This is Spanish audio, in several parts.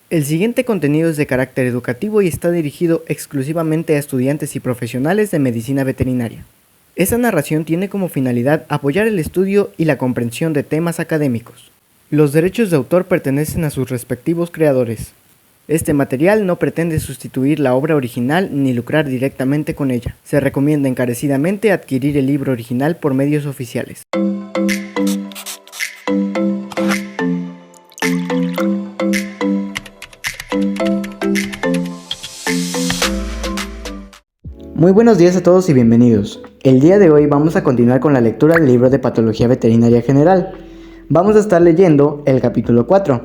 El siguiente contenido es de carácter educativo y está dirigido exclusivamente a estudiantes y profesionales de medicina veterinaria. Esta narración tiene como finalidad apoyar el estudio y la comprensión de temas académicos. Los derechos de autor pertenecen a sus respectivos creadores. Este material no pretende sustituir la obra original ni lucrar directamente con ella. Se recomienda encarecidamente adquirir el libro original por medios oficiales. Muy buenos días a todos y bienvenidos. El día de hoy vamos a continuar con la lectura del libro de Patología Veterinaria General. Vamos a estar leyendo el capítulo 4.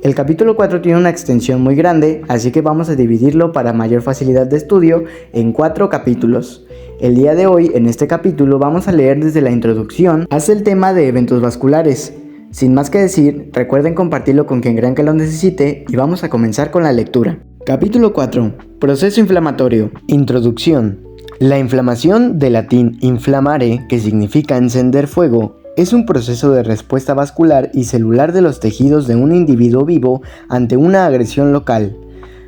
El capítulo 4 tiene una extensión muy grande, así que vamos a dividirlo para mayor facilidad de estudio en 4 capítulos. El día de hoy, en este capítulo, vamos a leer desde la introducción hasta el tema de eventos vasculares. Sin más que decir, recuerden compartirlo con quien crean que lo necesite y vamos a comenzar con la lectura. Capítulo 4. Proceso inflamatorio. Introducción. La inflamación, de latín inflamare, que significa encender fuego, es un proceso de respuesta vascular y celular de los tejidos de un individuo vivo ante una agresión local.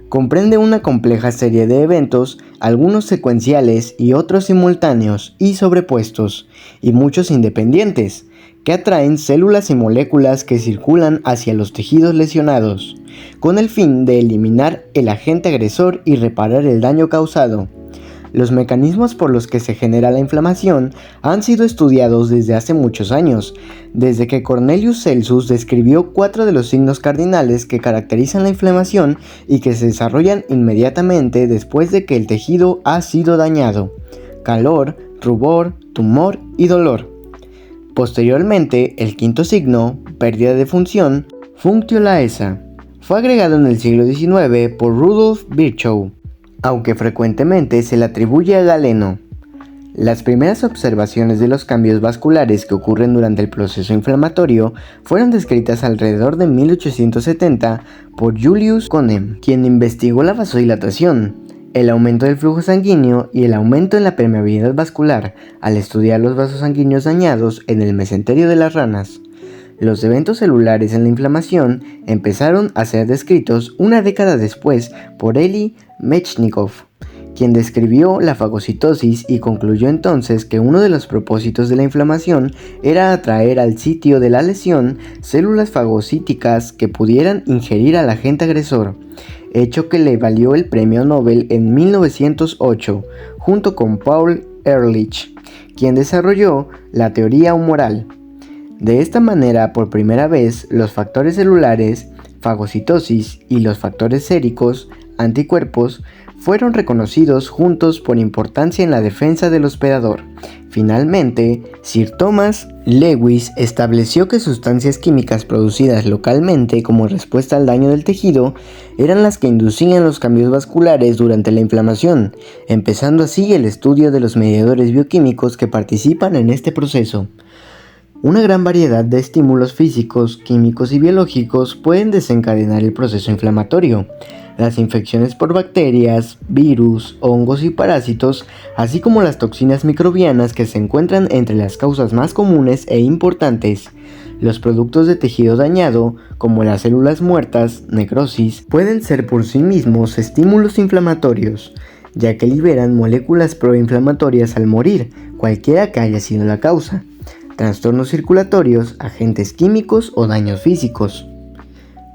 Comprende una compleja serie de eventos, algunos secuenciales y otros simultáneos y sobrepuestos, y muchos independientes, que atraen células y moléculas que circulan hacia los tejidos lesionados, con el fin de eliminar el agente agresor y reparar el daño causado. Los mecanismos por los que se genera la inflamación han sido estudiados desde hace muchos años, desde que Cornelius Celsus describió 4 de los signos cardinales que caracterizan la inflamación y que se desarrollan inmediatamente después de que el tejido ha sido dañado: calor, rubor, tumor y dolor. Posteriormente, el quinto signo, pérdida de función, functio laesa, fue agregado en el siglo XIX por Rudolf Virchow, aunque frecuentemente se le atribuye a Galeno. Las primeras observaciones de los cambios vasculares que ocurren durante el proceso inflamatorio fueron descritas alrededor de 1870 por Julius Conem, quien investigó la vasodilatación, el aumento del flujo sanguíneo y el aumento en la permeabilidad vascular al estudiar los vasos sanguíneos dañados en el mesenterio de las ranas. Los eventos celulares en la inflamación empezaron a ser descritos una década después por Eli Mechnikov, quien describió la fagocitosis y concluyó entonces que uno de los propósitos de la inflamación era atraer al sitio de la lesión células fagocíticas que pudieran ingerir al agente agresor, hecho que le valió el premio Nobel en 1908, junto con Paul Ehrlich, quien desarrolló la teoría humoral. De esta manera, por primera vez, los factores celulares, fagocitosis, y los factores séricos, anticuerpos, fueron reconocidos juntos por importancia en la defensa del hospedador. Finalmente, Sir Thomas Lewis estableció que sustancias químicas producidas localmente como respuesta al daño del tejido eran las que inducían los cambios vasculares durante la inflamación, empezando así el estudio de los mediadores bioquímicos que participan en este proceso. Una gran variedad de estímulos físicos, químicos y biológicos pueden desencadenar el proceso inflamatorio. Las infecciones por bacterias, virus, hongos y parásitos, así como las toxinas microbianas que se encuentran entre las causas más comunes e importantes. Los productos de tejido dañado, como las células muertas, necrosis, pueden ser por sí mismos estímulos inflamatorios, ya que liberan moléculas proinflamatorias al morir, cualquiera que haya sido la causa. Trastornos circulatorios, agentes químicos o daños físicos.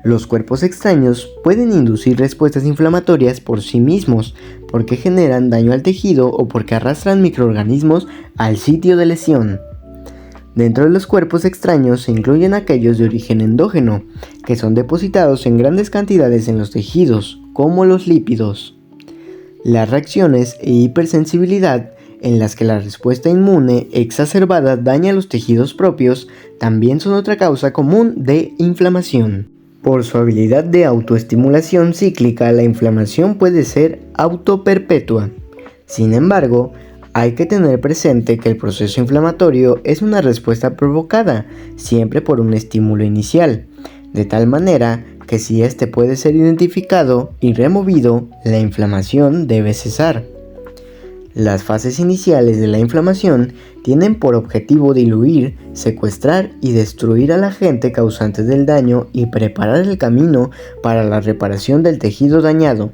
Los cuerpos extraños pueden inducir respuestas inflamatorias por sí mismos, porque generan daño al tejido o porque arrastran microorganismos al sitio de lesión. Dentro de los cuerpos extraños se incluyen aquellos de origen endógeno, que son depositados en grandes cantidades en los tejidos, como los lípidos. Las reacciones e hipersensibilidad, en las que la respuesta inmune exacerbada daña los tejidos propios, también son otra causa común de inflamación. Por su habilidad de autoestimulación cíclica, la inflamación puede ser autoperpetua. Sin embargo, hay que tener presente que el proceso inflamatorio es una respuesta provocada, siempre por un estímulo inicial, de tal manera que si éste puede ser identificado y removido, la inflamación debe cesar. Las fases iniciales de la inflamación tienen por objetivo diluir, secuestrar y destruir al agente causante del daño y preparar el camino para la reparación del tejido dañado.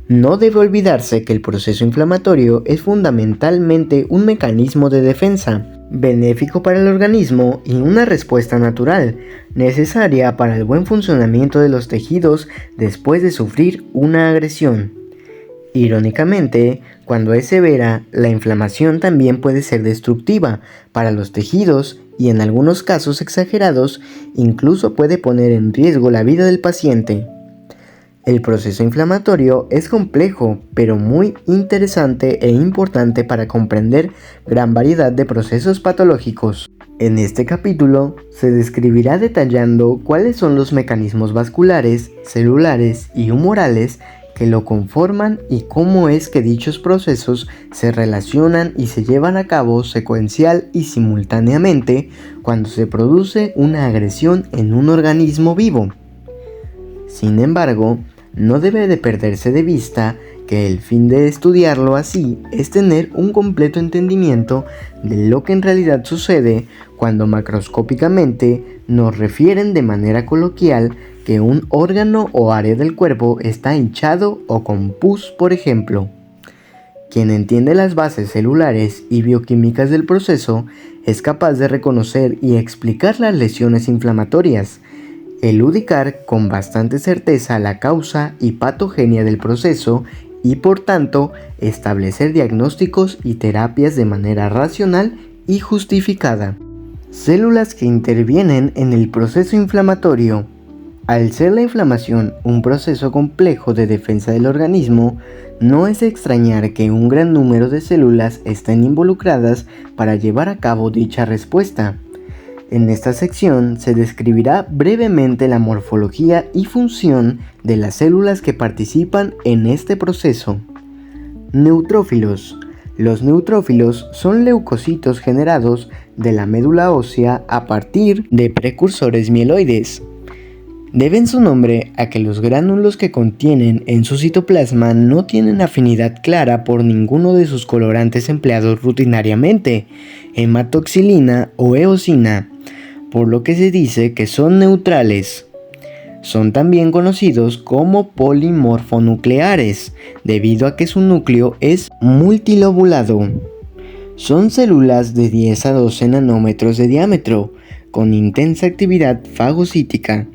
No debe olvidarse que el proceso inflamatorio es fundamentalmente un mecanismo de defensa, benéfico para el organismo y una respuesta natural, necesaria para el buen funcionamiento de los tejidos después de sufrir una agresión. Irónicamente, cuando es severa, la inflamación también puede ser destructiva para los tejidos y en algunos casos exagerados, incluso puede poner en riesgo la vida del paciente. El proceso inflamatorio es complejo, pero muy interesante e importante para comprender gran variedad de procesos patológicos. En este capítulo se describirá detallando cuáles son los mecanismos vasculares, celulares y humorales que lo conforman y cómo es que dichos procesos se relacionan y se llevan a cabo secuencial y simultáneamente cuando se produce una agresión en un organismo vivo. Sin embargo, no debe de perderse de vista que el fin de estudiarlo así es tener un completo entendimiento de lo que en realidad sucede cuando macroscópicamente nos refieren de manera coloquial que un órgano o área del cuerpo está hinchado o con pus, por ejemplo. Quien entiende las bases celulares y bioquímicas del proceso es capaz de reconocer y explicar las lesiones inflamatorias, eludicar con bastante certeza la causa y patogenia del proceso y por tanto establecer diagnósticos y terapias de manera racional y justificada. Células que intervienen en el proceso inflamatorio. Al ser la inflamación un proceso complejo de defensa del organismo, no es de extrañar que un gran número de células estén involucradas para llevar a cabo dicha respuesta. En esta sección se describirá brevemente la morfología y función de las células que participan en este proceso. Neutrófilos. Los neutrófilos son leucocitos generados de la médula ósea a partir de precursores mieloides. Deben su nombre a que los gránulos que contienen en su citoplasma no tienen afinidad clara por ninguno de sus colorantes empleados rutinariamente, hematoxilina o eosina, por lo que se dice que son neutrales. Son también conocidos como polimorfonucleares, debido a que su núcleo es multilobulado. Son células de 10 a 12 nanómetros de diámetro, con intensa actividad fagocítica,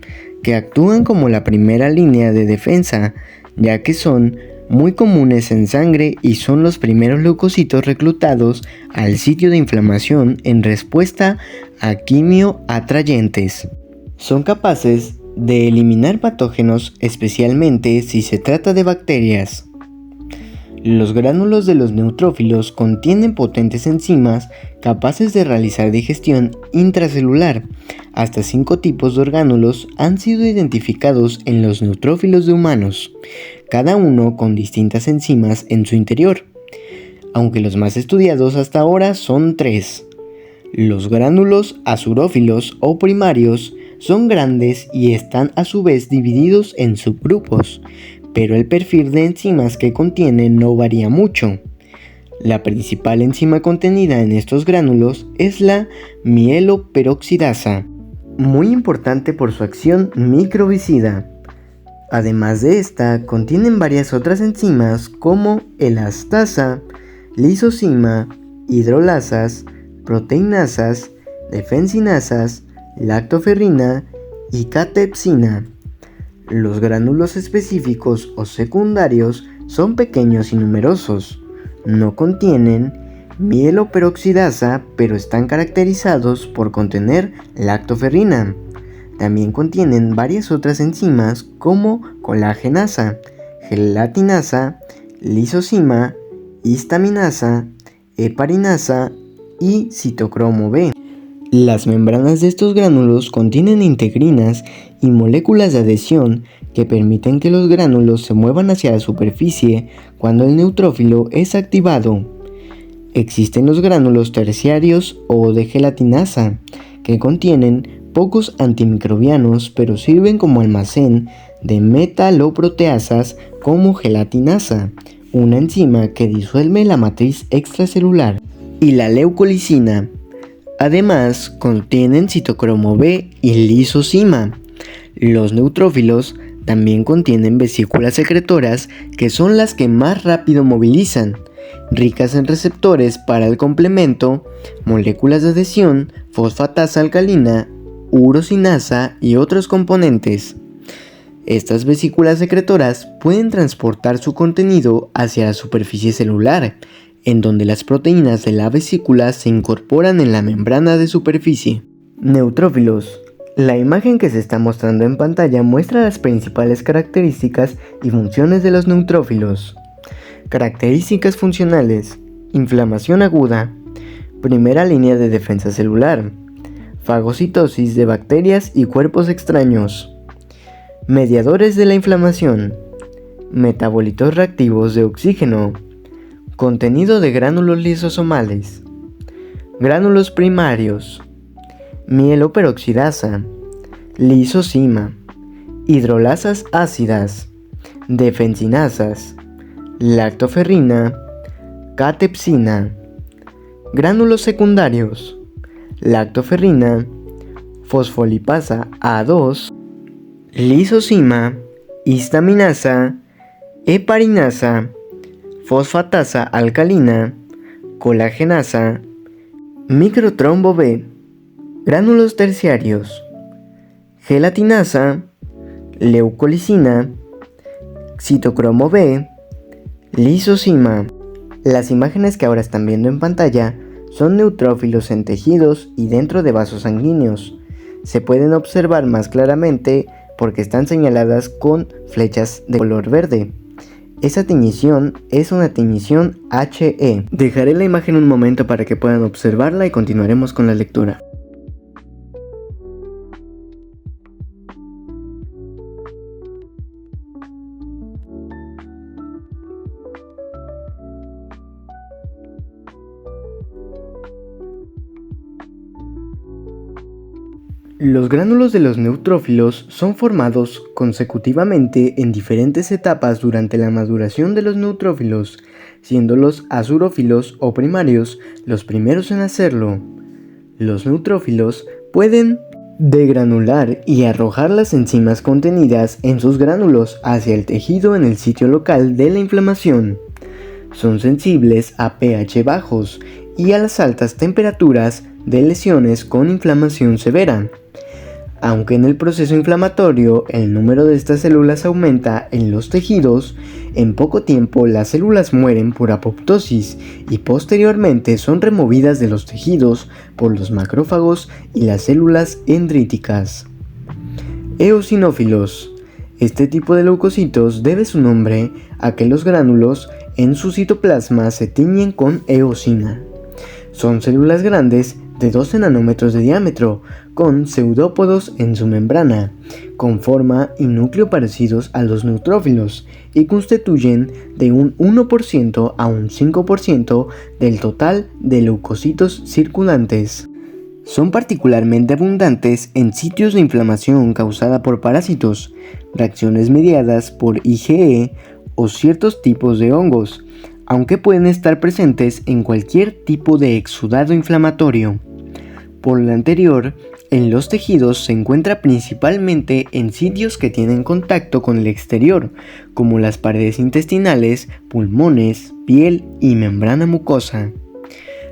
que actúan como la primera línea de defensa, ya que son muy comunes en sangre y son los primeros leucocitos reclutados al sitio de inflamación en respuesta a quimioatrayentes. Son capaces de eliminar patógenos, especialmente si se trata de bacterias. Los gránulos de los neutrófilos contienen potentes enzimas capaces de realizar digestión intracelular. Hasta 5 tipos de orgánulos han sido identificados en los neutrófilos de humanos, cada uno con distintas enzimas en su interior, aunque los más estudiados hasta ahora son 3. Los gránulos azurófilos o primarios son grandes y están a su vez divididos en subgrupos, pero el perfil de enzimas que contienen no varía mucho. La principal enzima contenida en estos gránulos es la mieloperoxidasa, muy importante por su acción microbicida. Además de esta, contienen varias otras enzimas como elastasa, lisozima, hidrolasas, proteinasas, defensinasas, lactoferrina y catepsina. Los gránulos específicos o secundarios son pequeños y numerosos. No contienen mieloperoxidasa, pero están caracterizados por contener lactoferrina. También contienen varias otras enzimas como colagenasa, gelatinasa, lisozima, histaminasa, heparinasa y citocromo B. Las membranas de estos gránulos contienen integrinas y moléculas de adhesión que permiten que los gránulos se muevan hacia la superficie cuando el neutrófilo es activado. Existen los gránulos terciarios o de gelatinasa, que contienen pocos antimicrobianos pero sirven como almacén de metaloproteasas como gelatinasa, una enzima que disuelve la matriz extracelular, y la leucolicina. Además, contienen citocromo B y lisozima. Los neutrófilos también contienen vesículas secretoras, que son las que más rápido movilizan, ricas en receptores para el complemento, moléculas de adhesión, fosfatasa alcalina, urosinasa y otros componentes. Estas vesículas secretoras pueden transportar su contenido hacia la superficie celular, en donde las proteínas de la vesícula se incorporan en la membrana de superficie. Neutrófilos. La imagen que se está mostrando en pantalla muestra las principales características y funciones de los neutrófilos. Características funcionales: inflamación aguda, primera línea de defensa celular, fagocitosis de bacterias y cuerpos extraños, mediadores de la inflamación, metabolitos reactivos de oxígeno, contenido de gránulos lisosomales, gránulos primarios, mieloperoxidasa, lisozima, hidrolasas ácidas, defensinasas, lactoferrina, catepsina, gránulos secundarios, lactoferrina, fosfolipasa A2, lisozima, histaminasa, heparinasa, fosfatasa alcalina, colagenasa, microtrombo B, gránulos terciarios, gelatinasa, leucolicina, citocromo B, lisozima. Las imágenes que ahora están viendo en pantalla son neutrófilos en tejidos y dentro de vasos sanguíneos. Se pueden observar más claramente porque están señaladas con flechas de color verde. Esa teñición es una teñición HE. Dejaré la imagen un momento para que puedan observarla y continuaremos con la lectura. Los gránulos de los neutrófilos son formados consecutivamente en diferentes etapas durante la maduración de los neutrófilos, siendo los azurófilos o primarios los primeros en hacerlo. Los neutrófilos pueden degranular y arrojar las enzimas contenidas en sus gránulos hacia el tejido en el sitio local de la inflamación. Son sensibles a pH bajos y a las altas temperaturas de lesiones con inflamación severa. Aunque en el proceso inflamatorio el número de estas células aumenta en los tejidos, en poco tiempo las células mueren por apoptosis y posteriormente son removidas de los tejidos por los macrófagos y las células dendríticas. Eosinófilos. Este tipo de leucocitos debe su nombre a que los gránulos en su citoplasma se tiñen con eosina. Son células grandes de 12 nanómetros de diámetro, con pseudópodos en su membrana, con forma y núcleo parecidos a los neutrófilos, y constituyen de un 1% a un 5% del total de leucocitos circulantes. Son particularmente abundantes en sitios de inflamación causada por parásitos, reacciones mediadas por IgE o ciertos tipos de hongos, aunque pueden estar presentes en cualquier tipo de exudado inflamatorio. Por lo anterior, en los tejidos se encuentra principalmente en sitios que tienen contacto con el exterior, como las paredes intestinales, pulmones, piel y membrana mucosa.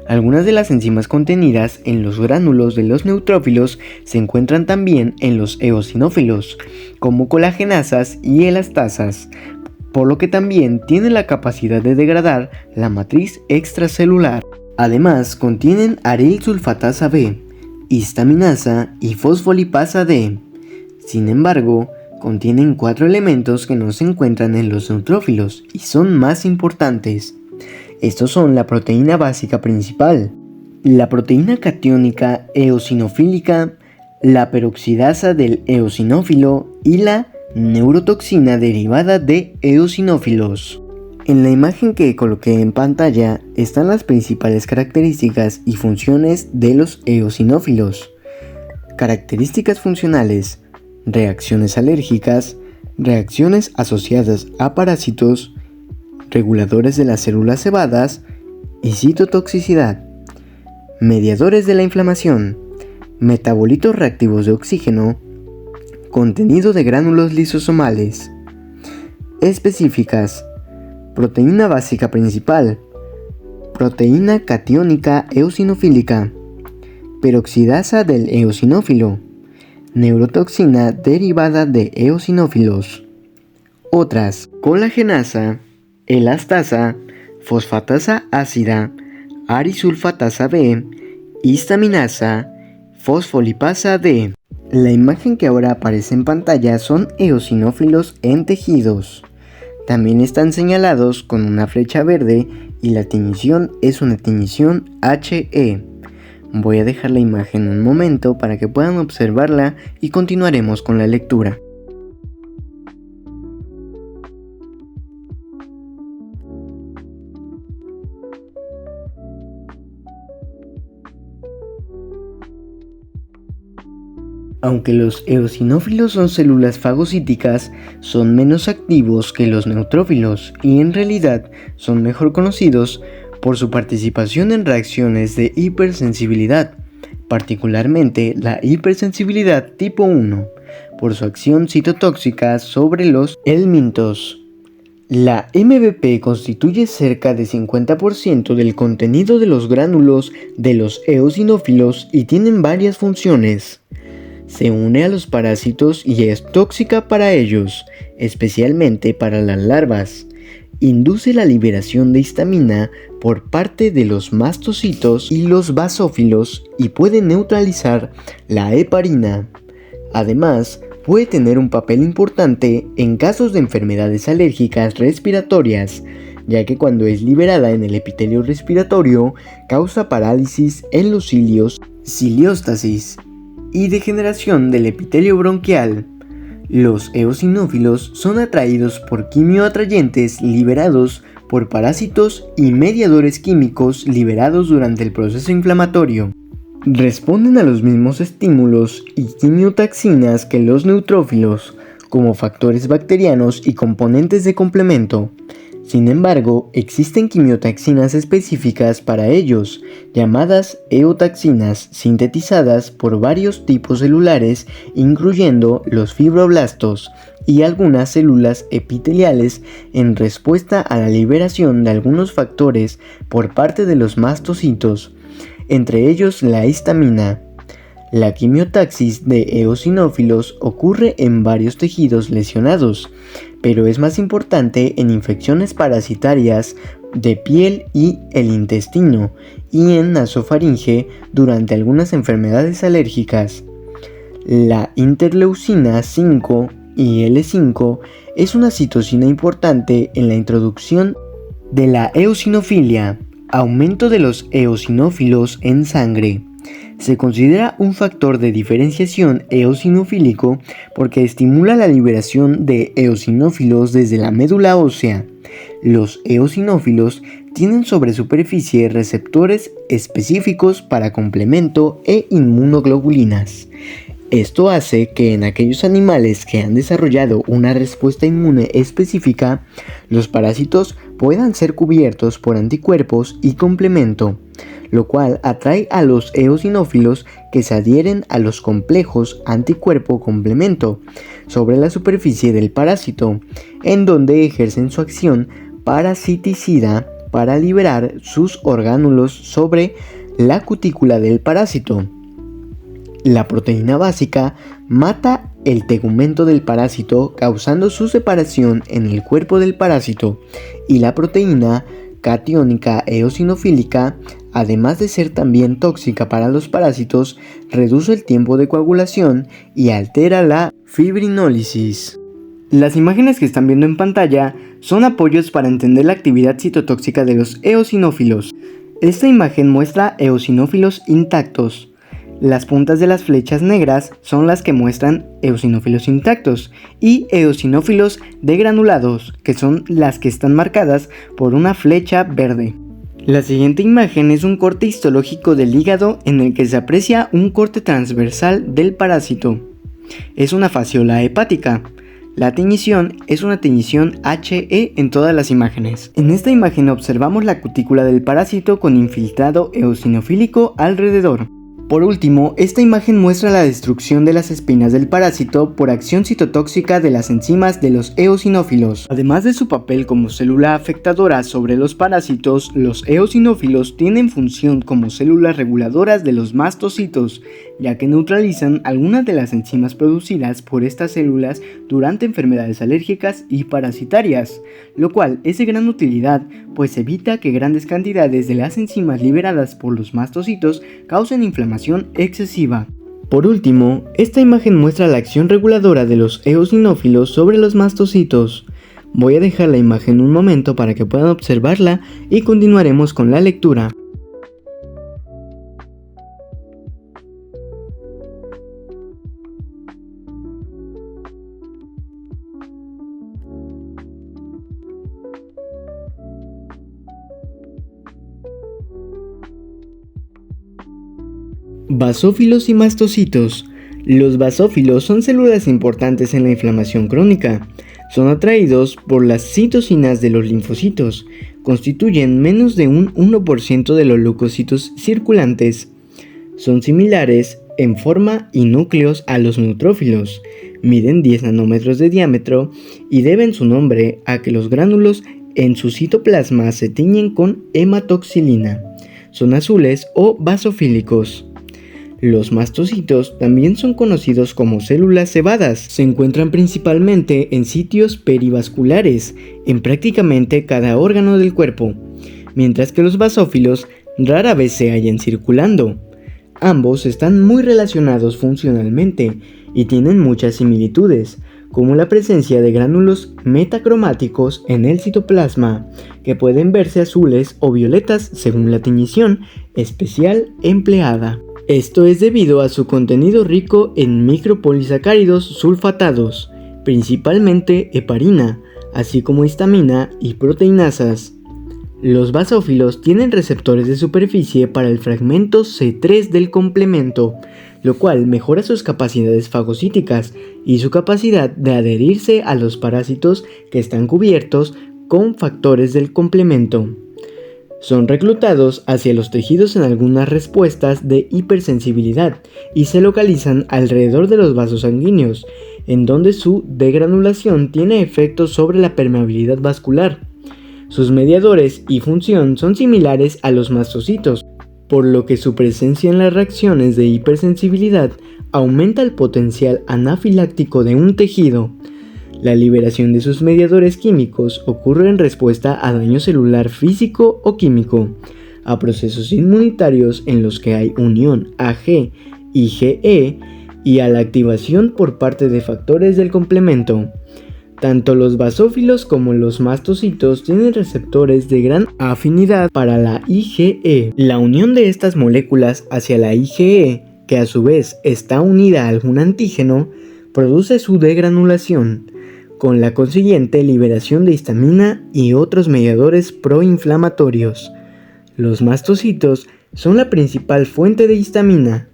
Algunas de las enzimas contenidas en los gránulos de los neutrófilos se encuentran también en los eosinófilos, como colagenasas y elastasas, por lo que también tienen la capacidad de degradar la matriz extracelular. Además, contienen aril sulfatasa B, histaminasa y fosfolipasa D. Sin embargo, contienen 4 elementos que no se encuentran en los neutrófilos y son más importantes. Estos son la proteína básica principal, la proteína catiónica eosinofílica, la peroxidasa del eosinófilo y la neurotoxina derivada de eosinófilos. En la imagen que coloqué en pantalla están las principales características y funciones de los eosinófilos. Características funcionales: reacciones alérgicas, reacciones asociadas a parásitos, reguladores de las células cebadas y citotoxicidad, mediadores de la inflamación, metabolitos reactivos de oxígeno, contenido de gránulos lisosomales. Específicas: proteína básica principal, proteína catiónica eosinofílica, peroxidasa del eosinófilo, neurotoxina derivada de eosinófilos. Otras: colagenasa, elastasa, fosfatasa ácida, arisulfatasa B, histaminasa, fosfolipasa D. La imagen que ahora aparece en pantalla son eosinófilos en tejidos. También están señalados con una flecha verde y la tinción es una tinción HE. Voy a dejar la imagen un momento para que puedan observarla y continuaremos con la lectura. Aunque los eosinófilos son células fagocíticas, son menos activos que los neutrófilos y en realidad son mejor conocidos por su participación en reacciones de hipersensibilidad, particularmente la hipersensibilidad tipo 1, por su acción citotóxica sobre los helmintos. La MVP constituye cerca de 50% del contenido de los gránulos de los eosinófilos y tienen varias funciones. Se une a los parásitos y es tóxica para ellos, especialmente para las larvas. Induce la liberación de histamina por parte de los mastocitos y los basófilos y puede neutralizar la heparina. Además, puede tener un papel importante en casos de enfermedades alérgicas respiratorias, ya que cuando es liberada en el epitelio respiratorio causa parálisis en los cilios, cilióstasis y degeneración del epitelio bronquial. Los eosinófilos son atraídos por quimioatrayentes liberados por parásitos y mediadores químicos liberados durante el proceso inflamatorio. Responden a los mismos estímulos y quimiotaxinas que los neutrófilos, como factores bacterianos y componentes de complemento. Sin embargo, existen quimiotaxinas específicas para ellos, llamadas eotaxinas, sintetizadas por varios tipos celulares, incluyendo los fibroblastos y algunas células epiteliales en respuesta a la liberación de algunos factores por parte de los mastocitos, entre ellos la histamina. La quimiotaxis de eosinófilos ocurre en varios tejidos lesionados, pero es más importante en infecciones parasitarias de piel y el intestino y en nasofaringe durante algunas enfermedades alérgicas. La interleucina 5 y L5 es una citocina importante en la introducción de la eosinofilia, aumento de los eosinófilos en sangre. Se considera un factor de diferenciación eosinofílico porque estimula la liberación de eosinófilos desde la médula ósea. Los eosinófilos tienen sobre superficie receptores específicos para complemento e inmunoglobulinas. Esto hace que en aquellos animales que han desarrollado una respuesta inmune específica, los parásitos puedan ser cubiertos por anticuerpos y complemento, lo cual atrae a los eosinófilos que se adhieren a los complejos anticuerpo-complemento sobre la superficie del parásito, en donde ejercen su acción parasiticida para liberar sus orgánulos sobre la cutícula del parásito. La proteína básica mata el tegumento del parásito causando su separación en el cuerpo del parásito y la proteína catiónica eosinofílica, además de ser también tóxica para los parásitos, reduce el tiempo de coagulación y altera la fibrinólisis. Las imágenes que están viendo en pantalla son apoyos para entender la actividad citotóxica de los eosinófilos. Esta imagen muestra eosinófilos intactos. Las puntas de las flechas negras son las que muestran eosinófilos intactos y eosinófilos degranulados, que son las que están marcadas por una flecha verde. La siguiente imagen es un corte histológico del hígado en el que se aprecia un corte transversal del parásito. Es una fasciola hepática. La tinnición es una tinnición HE en todas las imágenes. En esta imagen observamos la cutícula del parásito con infiltrado eosinofílico alrededor. Por último, esta imagen muestra la destrucción de las espinas del parásito por acción citotóxica de las enzimas de los eosinófilos. Además de su papel como célula afectadora sobre los parásitos, los eosinófilos tienen función como células reguladoras de los mastocitos, ya que neutralizan algunas de las enzimas producidas por estas células durante enfermedades alérgicas y parasitarias, lo cual es de gran utilidad, pues evita que grandes cantidades de las enzimas liberadas por los mastocitos causen inflamación excesiva. Por último, esta imagen muestra la acción reguladora de los eosinófilos sobre los mastocitos. Voy a dejar la imagen un momento para que puedan observarla y continuaremos con la lectura. Basófilos y mastocitos. Los basófilos son células importantes en la inflamación crónica. Son atraídos por las citocinas de los linfocitos. Constituyen menos de un 1% de los leucocitos circulantes. Son similares en forma y núcleos a los neutrófilos. Miden 10 nanómetros de diámetro y deben su nombre a que los gránulos en su citoplasma se tiñen con hematoxilina. Son azules o basofílicos. Los mastocitos también son conocidos como células cebadas. Se encuentran principalmente en sitios perivasculares, en prácticamente cada órgano del cuerpo, mientras que los basófilos rara vez se hallan circulando. Ambos están muy relacionados funcionalmente y tienen muchas similitudes, como la presencia de gránulos metacromáticos en el citoplasma, que pueden verse azules o violetas según la tinnición especial empleada. Esto es debido a su contenido rico en micropolisacáridos sulfatados, principalmente heparina, así como histamina y proteinasas. Los basófilos tienen receptores de superficie para el fragmento C3 del complemento, lo cual mejora sus capacidades fagocíticas y su capacidad de adherirse a los parásitos que están cubiertos con factores del complemento. Son reclutados hacia los tejidos en algunas respuestas de hipersensibilidad y se localizan alrededor de los vasos sanguíneos, en donde su degranulación tiene efectos sobre la permeabilidad vascular. Sus mediadores y función son similares a los mastocitos, por lo que su presencia en las reacciones de hipersensibilidad aumenta el potencial anafiláctico de un tejido. La liberación de sus mediadores químicos ocurre en respuesta a daño celular físico o químico, a procesos inmunitarios en los que hay unión Ag y Ge y a la activación por parte de factores del complemento. Tanto los basófilos como los mastocitos tienen receptores de gran afinidad para la IgE. La unión de estas moléculas hacia la IgE, que a su vez está unida a algún antígeno, produce su degranulación, con la consiguiente liberación de histamina y otros mediadores proinflamatorios. Los mastocitos son la principal fuente de histamina,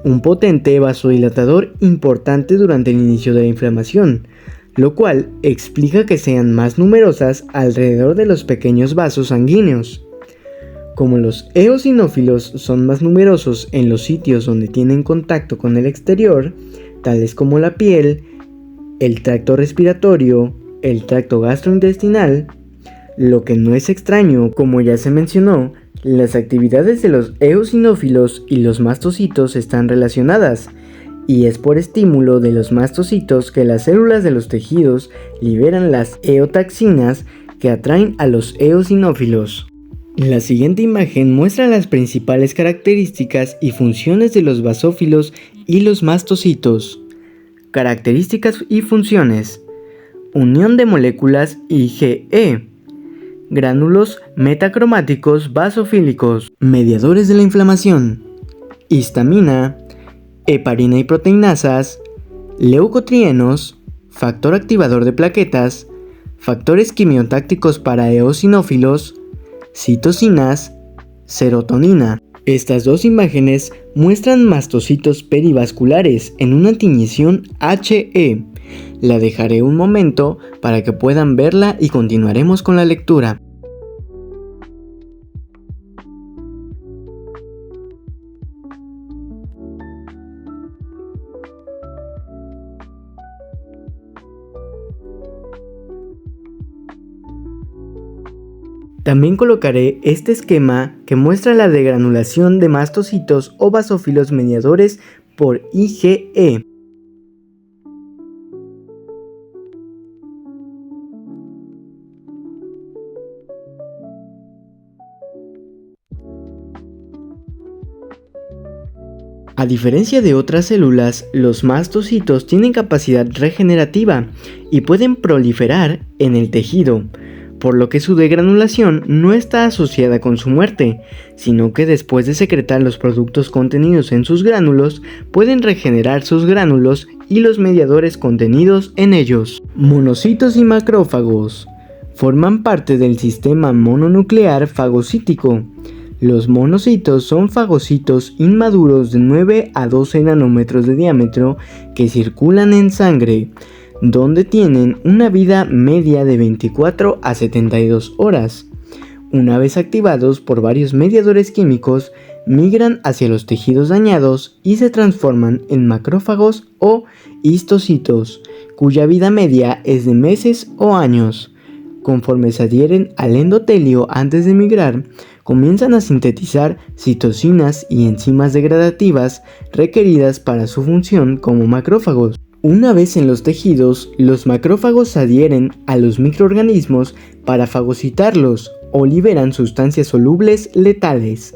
un potente vasodilatador importante durante el inicio de la inflamación, lo cual explica que sean más numerosas alrededor de los pequeños vasos sanguíneos. Como los eosinófilos son más numerosos en los sitios donde tienen contacto con el exterior, tales como la piel, el tracto respiratorio, el tracto gastrointestinal, lo que no es extraño, como ya se mencionó, las actividades de los eosinófilos y los mastocitos están relacionadas, y es por estímulo de los mastocitos que las células de los tejidos liberan las eotaxinas que atraen a los eosinófilos. La siguiente imagen muestra las principales características y funciones de los basófilos y los mastocitos. Características y funciones. Unión de moléculas IgE. Gránulos metacromáticos basofílicos. Mediadores de la inflamación. Histamina, heparina y proteinasas, leucotrienos, factor activador de plaquetas, factores quimiotácticos para eosinófilos, citocinas, serotonina. Estas dos imágenes muestran mastocitos perivasculares en una tinnición HE, La dejaré un momento para que puedan verla y continuaremos con la lectura. También colocaré este esquema que muestra la degranulación de mastocitos o basófilos mediadores por IgE. A diferencia de otras células, los mastocitos tienen capacidad regenerativa y pueden proliferar en el tejido, por lo que su degranulación no está asociada con su muerte, sino que después de secretar los productos contenidos en sus gránulos, pueden regenerar sus gránulos y los mediadores contenidos en ellos. Monocitos y macrófagos forman parte del sistema mononuclear fagocítico. Los monocitos son fagocitos inmaduros de 9 a 12 nanómetros de diámetro que circulan en sangre, donde tienen una vida media de 24 a 72 horas. Una vez activados por varios mediadores químicos, migran hacia los tejidos dañados y se transforman en macrófagos o histocitos, cuya vida media es de meses o años. Conforme se adhieren al endotelio antes de migrar, comienzan a sintetizar citocinas y enzimas degradativas requeridas para su función como macrófagos. Una vez en los tejidos, los macrófagos se adhieren a los microorganismos para fagocitarlos o liberan sustancias solubles letales.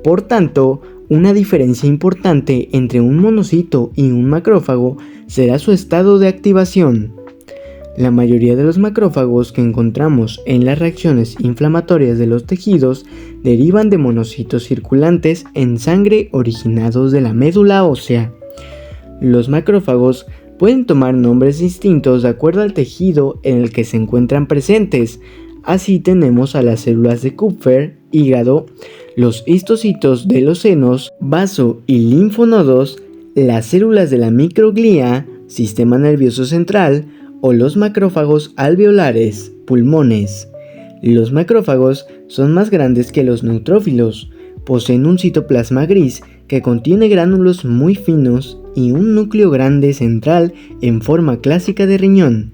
Por tanto, una diferencia importante entre un monocito y un macrófago será su estado de activación. La mayoría de los macrófagos que encontramos en las reacciones inflamatorias de los tejidos derivan de monocitos circulantes en sangre originados de la médula ósea. Los macrófagos pueden tomar nombres distintos de acuerdo al tejido en el que se encuentran presentes. Así tenemos a las células de Kupffer, hígado, los histocitos de los senos, vaso y linfonodos, las células de la microglía, sistema nervioso central, o los macrófagos alveolares, pulmones. Los macrófagos son más grandes que los neutrófilos, poseen un citoplasma gris que contiene gránulos muy finos y un núcleo grande central en forma clásica de riñón.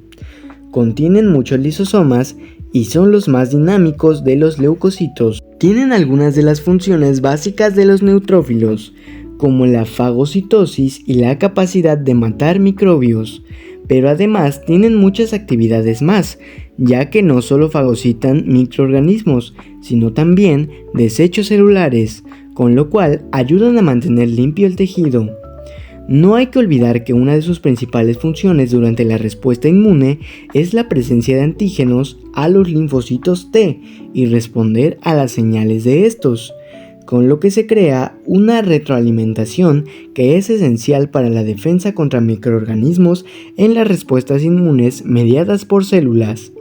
Contienen muchos lisosomas y son los más dinámicos de los leucocitos. Tienen algunas de las funciones básicas de los neutrófilos, como la fagocitosis y la capacidad de matar microbios, pero además tienen muchas actividades más, ya que no solo fagocitan microorganismos, sino también desechos celulares, con lo cual ayudan a mantener limpio el tejido. No hay que olvidar que una de sus principales funciones durante la respuesta inmune es la presencia de antígenos a los linfocitos T y responder a las señales de estos, con lo que se crea una retroalimentación que es esencial para la defensa contra microorganismos en las respuestas inmunes mediadas por células.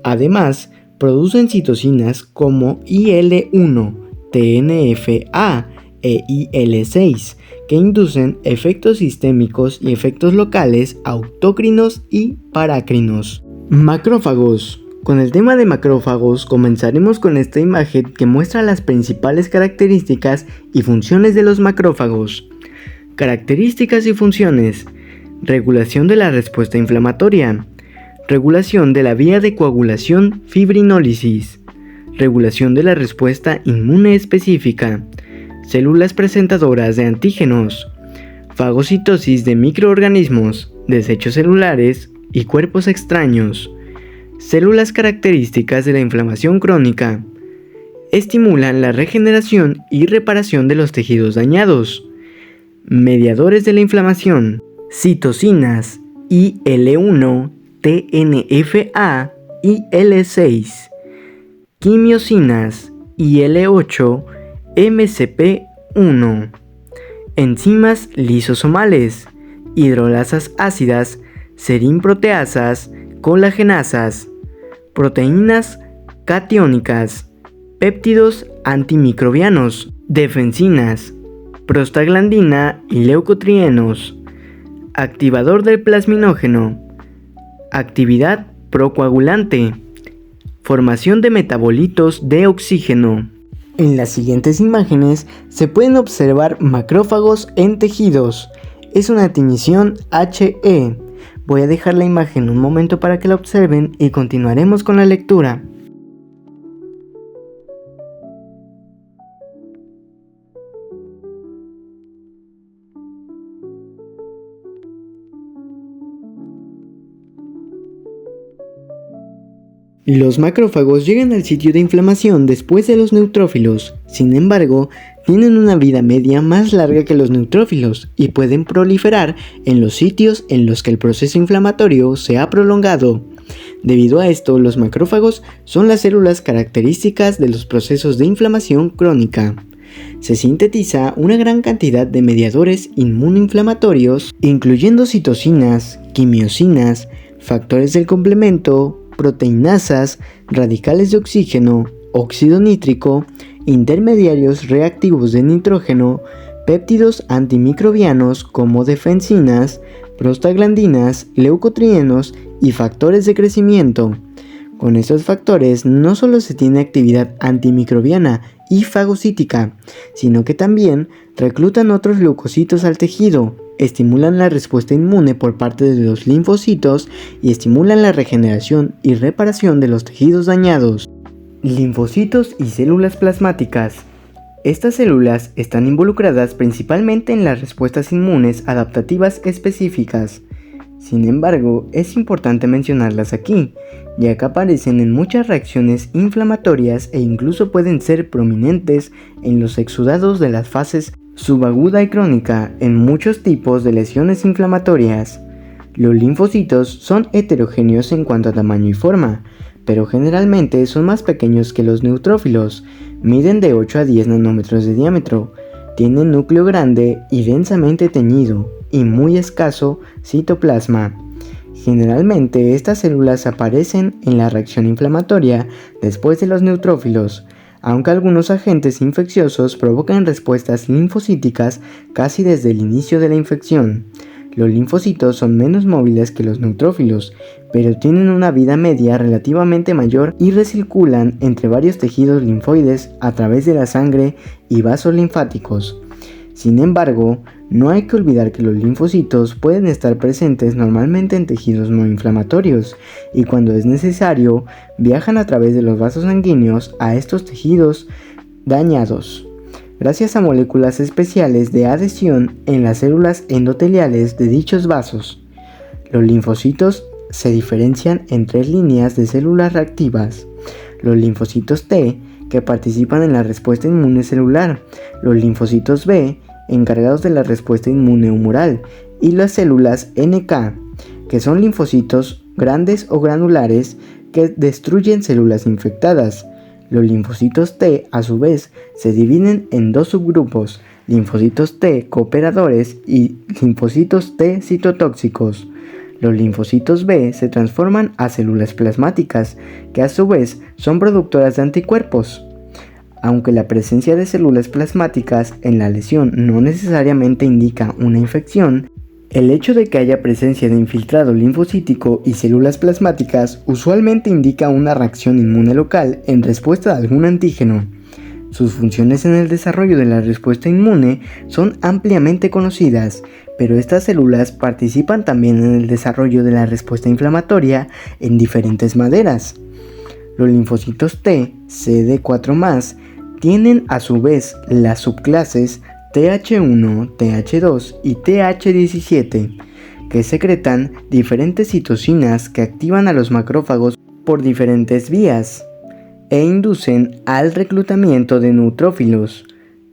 Además, producen citocinas como IL-1, TNF-A e IL-6, que inducen efectos sistémicos y efectos locales autócrinos y parácrinos. Macrófagos. Con el tema de macrófagos comenzaremos con esta imagen que muestra las principales características y funciones de los macrófagos. Características y funciones. Regulación de la respuesta inflamatoria. Regulación de la vía de coagulación fibrinólisis. Regulación de la respuesta inmune específica. Células presentadoras de antígenos. Fagocitosis de microorganismos, desechos celulares y cuerpos extraños. Células características de la inflamación crónica. Estimulan la regeneración y reparación de los tejidos dañados. Mediadores de la inflamación. Citocinas IL-1, TNF-A y IL-6. Quimiosinas IL-8, MCP-1. Enzimas lisosomales, hidrolasas ácidas, serinproteasas, colagenasas, proteínas catiónicas, péptidos antimicrobianos, defensinas, prostaglandina y leucotrienos, Activador del plasminógeno. Actividad procoagulante. Formación de metabolitos de oxígeno. En las siguientes imágenes se pueden observar macrófagos en tejidos. Es una definición HE. Voy a dejar la imagen un momento para que la observen y continuaremos con la lectura. Los macrófagos llegan al sitio de inflamación después de los neutrófilos. Sin embargo, tienen una vida media más larga que los neutrófilos y pueden proliferar en los sitios en los que el proceso inflamatorio se ha prolongado. Debido a esto, los macrófagos son las células características de los procesos de inflamación crónica. Se sintetiza una gran cantidad de mediadores inmunoinflamatorios, incluyendo citocinas, quimiosinas, factores del complemento, proteinasas, radicales de oxígeno, óxido nítrico, intermediarios reactivos de nitrógeno, péptidos antimicrobianos como defensinas, prostaglandinas, leucotrienos y factores de crecimiento. Con estos factores no solo se tiene actividad antimicrobiana y fagocítica, sino que también reclutan otros leucocitos al tejido, estimulan la respuesta inmune por parte de los linfocitos y estimulan la regeneración y reparación de los tejidos dañados. Linfocitos y células plasmáticas. Estas células están involucradas principalmente en las respuestas inmunes adaptativas específicas. Sin embargo, es importante mencionarlas aquí, ya que aparecen en muchas reacciones inflamatorias e incluso pueden ser prominentes en los exudados de las fases subaguda y crónica en muchos tipos de lesiones inflamatorias. Los linfocitos son heterogéneos en cuanto a tamaño y forma, pero generalmente son más pequeños que los neutrófilos, miden de 8 a 10 nanómetros de diámetro, tienen núcleo grande y densamente teñido, y muy escaso citoplasma. Generalmente estas células aparecen en la reacción inflamatoria después de los neutrófilos, aunque algunos agentes infecciosos provocan respuestas linfocíticas casi desde el inicio de la infección. Los linfocitos son menos móviles que los neutrófilos, pero tienen una vida media relativamente mayor y recirculan entre varios tejidos linfoides a través de la sangre y vasos linfáticos. Sin embargo, no hay que olvidar que los linfocitos pueden estar presentes normalmente en tejidos no inflamatorios y cuando es necesario viajan a través de los vasos sanguíneos a estos tejidos dañados, gracias a moléculas especiales de adhesión en las células endoteliales de dichos vasos. Los linfocitos se diferencian en 3 líneas de células reactivas: los linfocitos T, que participan en la respuesta inmune celular, los linfocitos B, encargados de la respuesta inmune humoral, y las células NK, que son linfocitos grandes o granulares que destruyen células infectadas. Los linfocitos T, a su vez, se dividen en 2 subgrupos: linfocitos T cooperadores y linfocitos T citotóxicos. Los linfocitos B se transforman a células plasmáticas, que a su vez son productoras de anticuerpos. Aunque la presencia de células plasmáticas en la lesión no necesariamente indica una infección, el hecho de que haya presencia de infiltrado linfocítico y células plasmáticas usualmente indica una reacción inmune local en respuesta a algún antígeno. Sus funciones en el desarrollo de la respuesta inmune son ampliamente conocidas, pero estas células participan también en el desarrollo de la respuesta inflamatoria en diferentes maneras. Los linfocitos T, CD4+, tienen a su vez las subclases Th1, Th2 y Th17, que secretan diferentes citocinas que activan a los macrófagos por diferentes vías e inducen al reclutamiento de neutrófilos.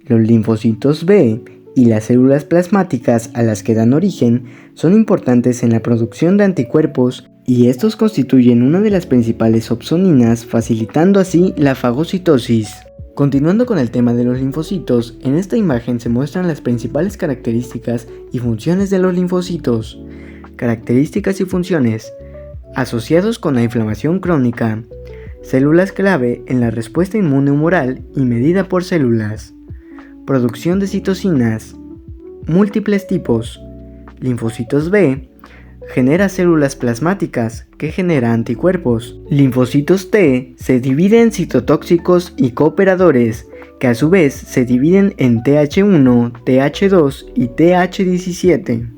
Los linfocitos B y las células plasmáticas a las que dan origen son importantes en la producción de anticuerpos y estos constituyen una de las principales opsoninas, facilitando así la fagocitosis. Continuando con el tema de los linfocitos, en esta imagen se muestran las principales características y funciones de los linfocitos. Características y funciones. Asociados con la inflamación crónica. Células clave en la respuesta inmune humoral y medida por células. Producción de citocinas. Múltiples tipos. linfocitos B, genera células plasmáticas que generan anticuerpos. Linfocitos T se dividen en citotóxicos y cooperadores, que a su vez se dividen en TH1, TH2 y TH17.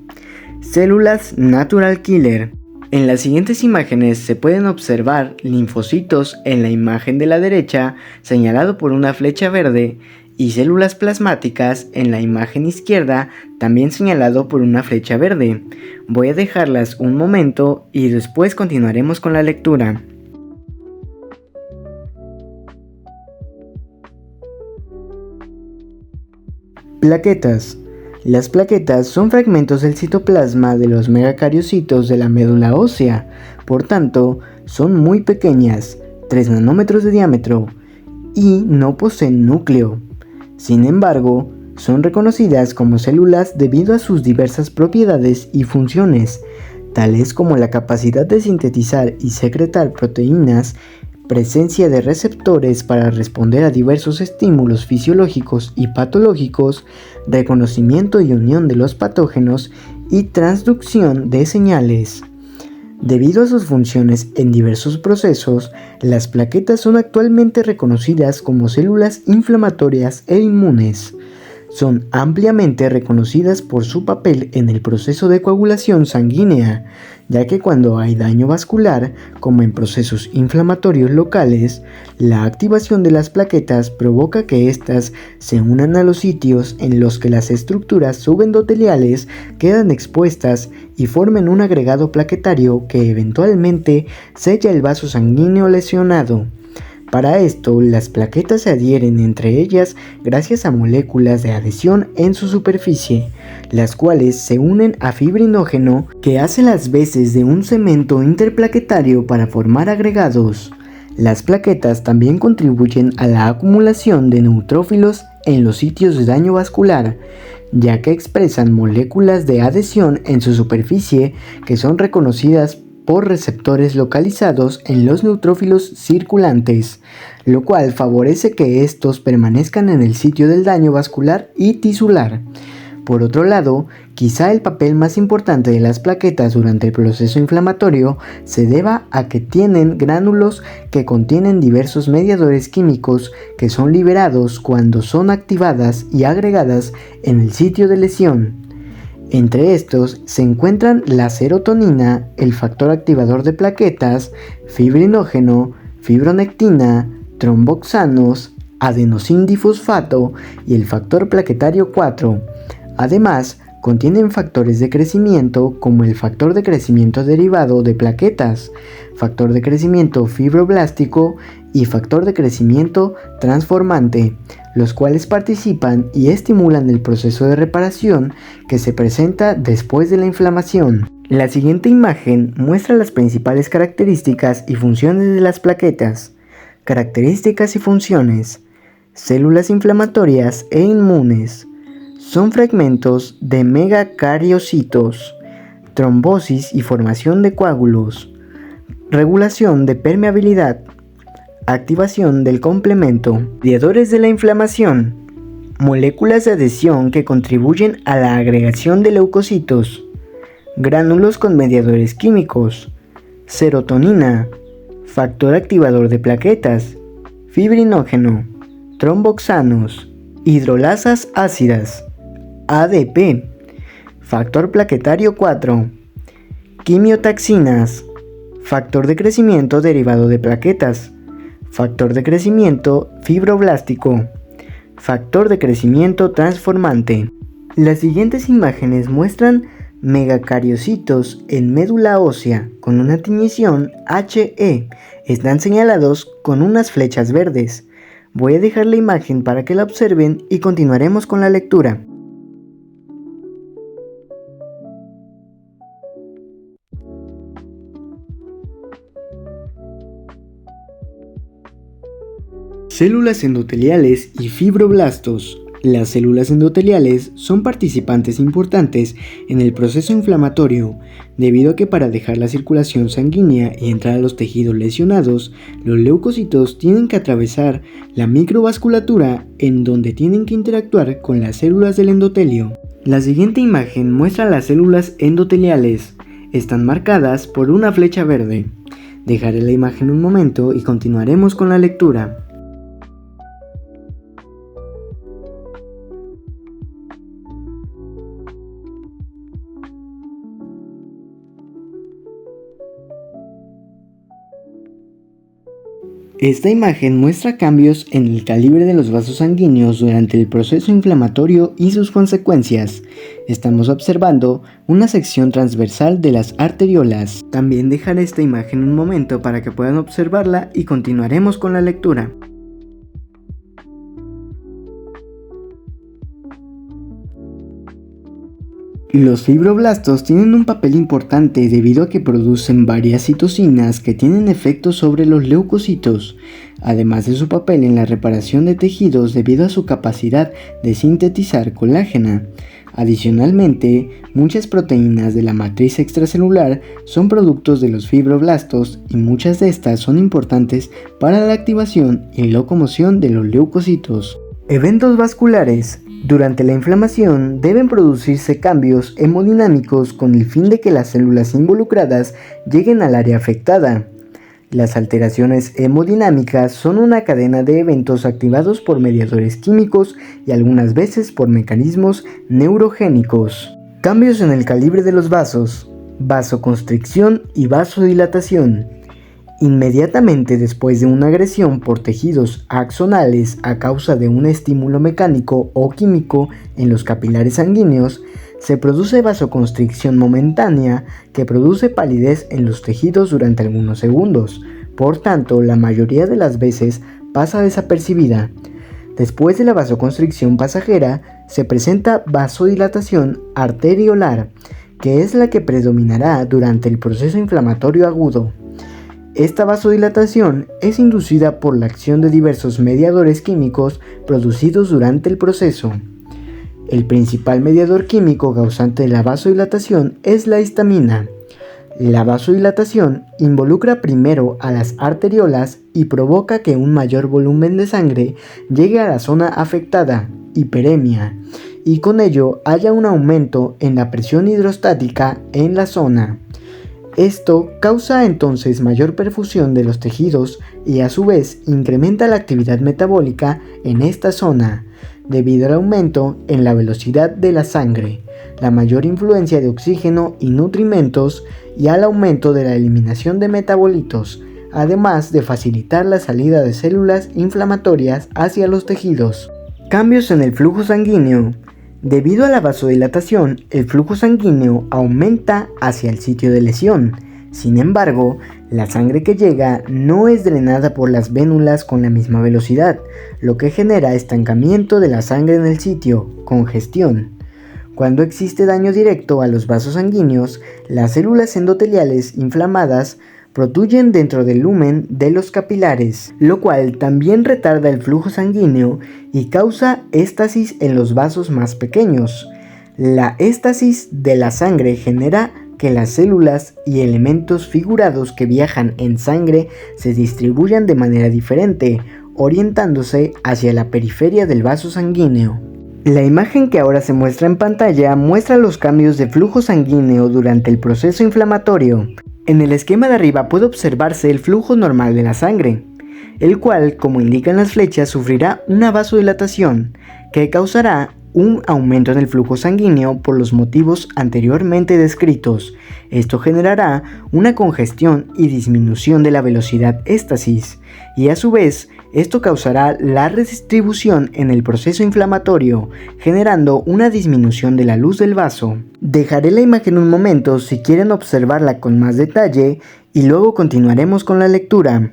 Células Natural Killer. En las siguientes imágenes se pueden observar linfocitos en la imagen de la derecha, señalado por una flecha verde, y células plasmáticas en la imagen izquierda, también señalado por una flecha verde. Voy a dejarlas un momento y después continuaremos con la lectura. Plaquetas. Las plaquetas son fragmentos del citoplasma de los megacariocitos de la médula ósea, por tanto, son muy pequeñas, 3 nanómetros de diámetro, y no poseen núcleo. Sin embargo, son reconocidas como células debido a sus diversas propiedades y funciones, tales como la capacidad de sintetizar y secretar proteínas, presencia de receptores para responder a diversos estímulos fisiológicos y patológicos, reconocimiento y unión de los patógenos y transducción de señales. Debido a sus funciones en diversos procesos, las plaquetas son actualmente reconocidas como células inflamatorias e inmunes. Son ampliamente reconocidas por su papel en el proceso de coagulación sanguínea, ya que cuando hay daño vascular, como en procesos inflamatorios locales, la activación de las plaquetas provoca que éstas se unan a los sitios en los que las estructuras subendoteliales quedan expuestas y formen un agregado plaquetario que eventualmente sella el vaso sanguíneo lesionado. Para esto, las plaquetas se adhieren entre ellas gracias a moléculas de adhesión en su superficie, las cuales se unen a fibrinógeno que hace las veces de un cemento interplaquetario para formar agregados. Las plaquetas también contribuyen a la acumulación de neutrófilos en los sitios de daño vascular, ya que expresan moléculas de adhesión en su superficie que son reconocidas por receptores localizados en los neutrófilos circulantes, lo cual favorece que estos permanezcan en el sitio del daño vascular y tisular. Por otro lado, quizá el papel más importante de las plaquetas durante el proceso inflamatorio se deba a que tienen gránulos que contienen diversos mediadores químicos que son liberados cuando son activadas y agregadas en el sitio de lesión. Entre estos se encuentran la serotonina, el factor activador de plaquetas, fibrinógeno, fibronectina, tromboxanos, adenosindifosfato y el factor plaquetario 4. Además, contienen factores de crecimiento como el factor de crecimiento derivado de plaquetas, factor de crecimiento fibroblástico y factor de crecimiento transformante, los cuales participan y estimulan el proceso de reparación que se presenta después de la inflamación. La siguiente imagen muestra las principales características y funciones de las plaquetas. Características y funciones. Células inflamatorias e inmunes. Son fragmentos de megacariocitos. Trombosis y formación de coágulos. Regulación de permeabilidad. Activación del complemento. Mediadores de la inflamación. Moléculas de adhesión que contribuyen a la agregación de leucocitos. Gránulos con mediadores químicos. Serotonina. Factor activador de plaquetas. Fibrinógeno. Tromboxanos. Hidrolasas ácidas. ADP. Factor plaquetario 4. Quimiotaxinas. Factor de crecimiento derivado de plaquetas. Factor de crecimiento fibroblástico. Factor de crecimiento transformante. Las siguientes imágenes muestran megacariocitos en médula ósea con una tinción HE. Están señalados con unas flechas verdes. Voy a dejar la imagen para que la observen y continuaremos con la lectura. Células endoteliales y fibroblastos. Las células endoteliales son participantes importantes en el proceso inflamatorio, debido a que para dejar la circulación sanguínea y entrar a los tejidos lesionados, los leucocitos tienen que atravesar la microvasculatura en donde tienen que interactuar con las células del endotelio. La siguiente imagen muestra las células endoteliales. Están marcadas por una flecha verde. Dejaré la imagen un momento y continuaremos con la lectura. Esta imagen muestra cambios en el calibre de los vasos sanguíneos durante el proceso inflamatorio y sus consecuencias. Estamos observando una sección transversal de las arteriolas. También dejaré esta imagen un momento para que puedan observarla y continuaremos con la lectura. Los fibroblastos tienen un papel importante debido a que producen varias citocinas que tienen efectos sobre los leucocitos, además de su papel en la reparación de tejidos debido a su capacidad de sintetizar colágeno. Adicionalmente, muchas proteínas de la matriz extracelular son productos de los fibroblastos y muchas de estas son importantes para la activación y locomoción de los leucocitos. Eventos vasculares. Durante la inflamación deben producirse cambios hemodinámicos con el fin de que las células involucradas lleguen al área afectada. Las alteraciones hemodinámicas son una cadena de eventos activados por mediadores químicos y algunas veces por mecanismos neurogénicos. Cambios en el calibre de los vasos, vasoconstricción y vasodilatación. Inmediatamente después de una agresión por tejidos axonales a causa de un estímulo mecánico o químico en los capilares sanguíneos, se produce vasoconstricción momentánea que produce palidez en los tejidos durante algunos segundos. Por tanto, la mayoría de las veces pasa desapercibida. Después de la vasoconstricción pasajera, se presenta vasodilatación arteriolar, que es la que predominará durante el proceso inflamatorio agudo. Esta vasodilatación es inducida por la acción de diversos mediadores químicos producidos durante el proceso. El principal mediador químico causante de la vasodilatación es la histamina. La vasodilatación involucra primero a las arteriolas y provoca que un mayor volumen de sangre llegue a la zona afectada, hiperemia, y con ello haya un aumento en la presión hidrostática en la zona. Esto causa entonces mayor perfusión de los tejidos y a su vez incrementa la actividad metabólica en esta zona, debido al aumento en la velocidad de la sangre, la mayor influencia de oxígeno y nutrimentos y al aumento de la eliminación de metabolitos, además de facilitar la salida de células inflamatorias hacia los tejidos. Cambios en el flujo sanguíneo. Debido a la vasodilatación, el flujo sanguíneo aumenta hacia el sitio de lesión. Sin embargo, la sangre que llega no es drenada por las vénulas con la misma velocidad, lo que genera estancamiento de la sangre en el sitio, congestión. Cuando existe daño directo a los vasos sanguíneos, las células endoteliales inflamadas protruyen dentro del lumen de los capilares, lo cual también retarda el flujo sanguíneo y causa éstasis en los vasos más pequeños. La éstasis de la sangre genera que las células y elementos figurados que viajan en sangre se distribuyan de manera diferente, orientándose hacia la periferia del vaso sanguíneo. La imagen que ahora se muestra en pantalla muestra los cambios de flujo sanguíneo durante el proceso inflamatorio. En el esquema de arriba puede observarse el flujo normal de la sangre, el cual, como indican las flechas, sufrirá una vasodilatación, que causará un aumento en el flujo sanguíneo por los motivos anteriormente descritos. Esto generará una congestión y disminución de la velocidad éstasis, y a su vez, esto causará la redistribución en el proceso inflamatorio, generando una disminución de la luz del vaso. Dejaré la imagen un momento si quieren observarla con más detalle y luego continuaremos con la lectura.